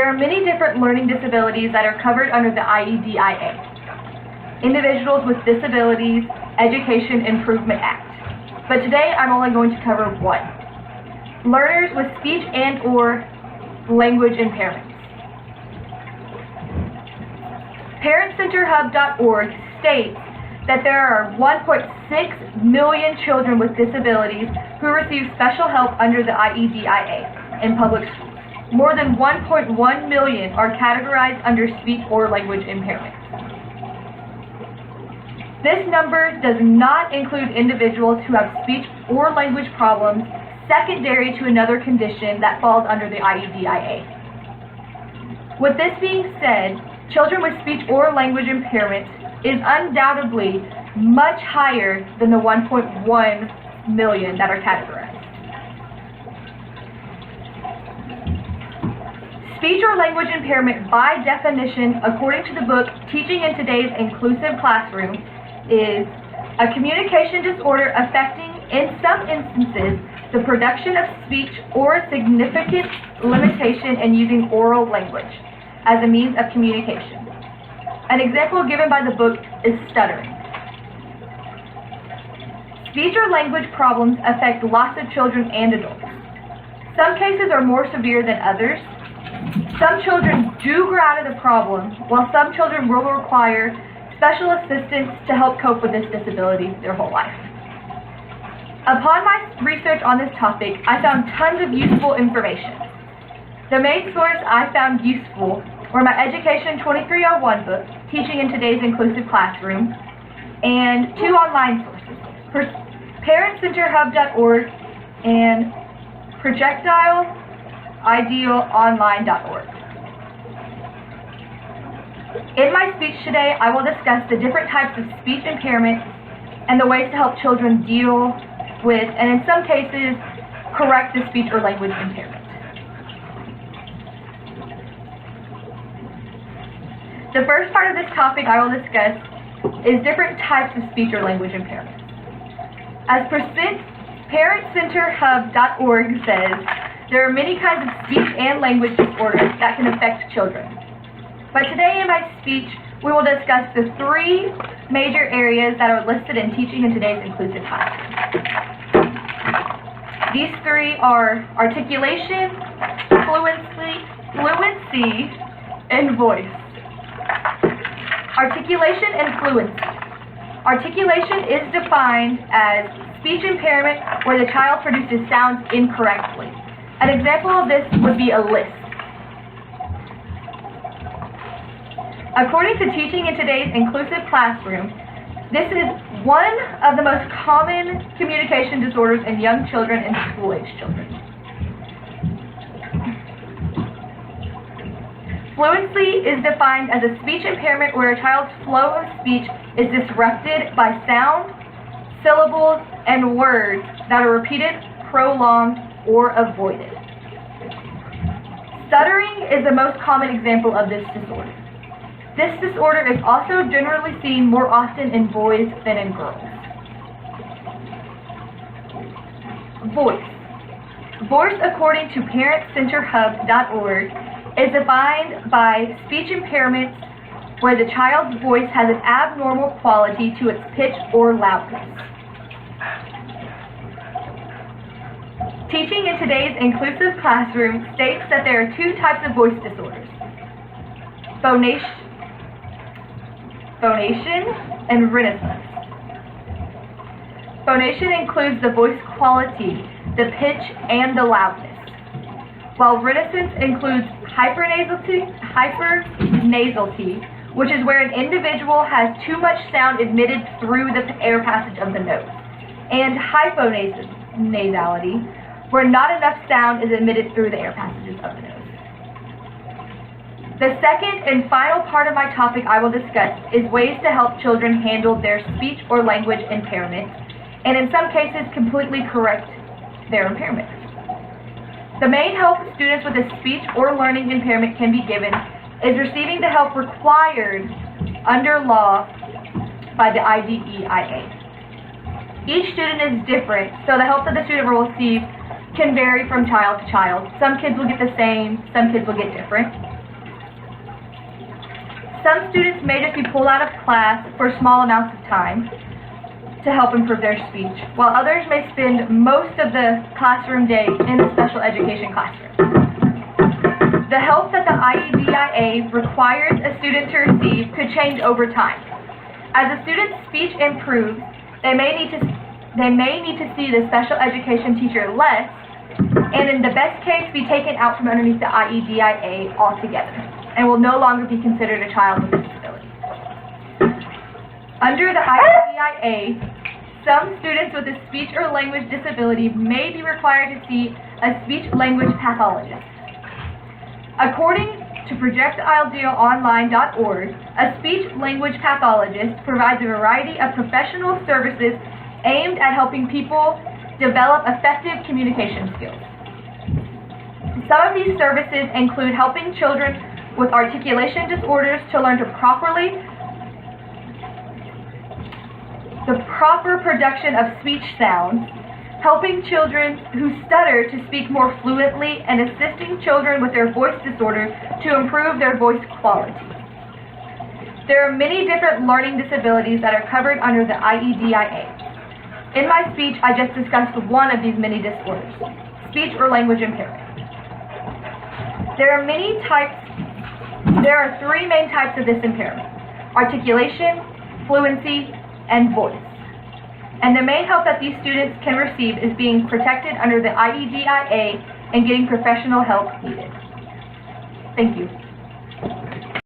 There are many different learning disabilities that are covered under the IEDIA. Individuals with Disabilities Education Improvement Act. But today I'm only going to cover one. Learners with speech and/or language impairments. ParentCenterHub.org states that there are 1.6 million children with disabilities who receive special help under the IEDIA in public schools. More than 1.1 million are categorized under speech or language impairment. This number does not include individuals who have speech or language problems secondary to another condition that falls under the IEDIA. With this being said, children with speech or language impairment is undoubtedly much higher than the 1.1 million that are categorized. Speech or language impairment, by definition, according to the book Teaching in Today's Inclusive Classroom, is a communication disorder affecting, in some instances, the production of speech or a significant limitation in using oral language as a means of communication. An example given by the book is stuttering. Speech or language problems affect lots of children and adults. Some cases are more severe than others. Some children do grow out of the problem, while some children will require special assistance to help cope with this disability their whole life. Upon my research on this topic, I found tons of useful information. The main source I found useful were my Education 2301 book, Teaching in Today's Inclusive Classroom, and two online sources, ParentCenterHub.org and ProjectileIdealOnline.org. In my speech today, I will discuss the different types of speech impairment and the ways to help children deal with, and in some cases, correct the speech or language impairment. The first part of this topic I will discuss is different types of speech or language impairment. As ParentCenterHub.org says, there are many kinds of speech and language disorders that can affect children. But today in my speech, we will discuss the three major areas that are listed in Teaching in Today's Inclusive Classroom. These three are articulation, fluency, and voice. Articulation and fluency. Articulation is defined as speech impairment where the child produces sounds incorrectly. An example of this would be a lisp. According to Teaching in Today's Inclusive Classroom, this is one of the most common communication disorders in young children and school-age children. Fluency is defined as a speech impairment where a child's flow of speech is disrupted by sound, syllables, and words that are repeated, prolonged, or avoided. Stuttering is the most common example of this disorder. This disorder is also generally seen more often in boys than in girls. Voice. Voice, according to ParentCenterHub.org, is defined by speech impairments where the child's voice has an abnormal quality to its pitch or loudness. Teaching in Today's Inclusive Classroom states that there are two types of voice disorders: phonation and renaissance. Phonation includes the voice quality, the pitch, and the loudness, while renaissance includes hypernasality, which is where an individual has too much sound admitted through the air passage of the nose, and hyponasality, where not enough sound is admitted through the air passages of the nose. The second and final part of my topic I will discuss is ways to help children handle their speech or language impairment, and in some cases completely correct their impairment. The main help students with a speech or learning impairment can be given is receiving the help required under law by the IEDIA. Each student is different, so the help that the student will receive can vary from child to child. Some kids will get the same, some kids will get different. Some students may just be pulled out of class for small amounts of time to help improve their speech, while others may spend most of the classroom day in the special education classroom. The help that the IEDIA requires a student to receive could change over time. As a student's speech improves, they may need to see the special education teacher less, and in the best case, be taken out from underneath the IEDIA altogether, and will no longer be considered a child with a disability. Under the IEDIA, some students with a speech or language disability may be required to see a speech-language pathologist. According to projectidealonline.org, a speech-language pathologist provides a variety of professional services aimed at helping people develop effective communication skills. Some of these services include helping children with articulation disorders to learn to the proper production of speech sounds, helping children who stutter to speak more fluently, and assisting children with their voice disorder to improve their voice quality. There are many different learning disabilities that are covered under the IEDIA. In my speech, I just discussed one of these many disorders, speech or language impairment. There are three main types of this impairment: articulation, fluency, and voice. And the main help that these students can receive is being protected under the IEDIA and getting professional help needed. Thank you.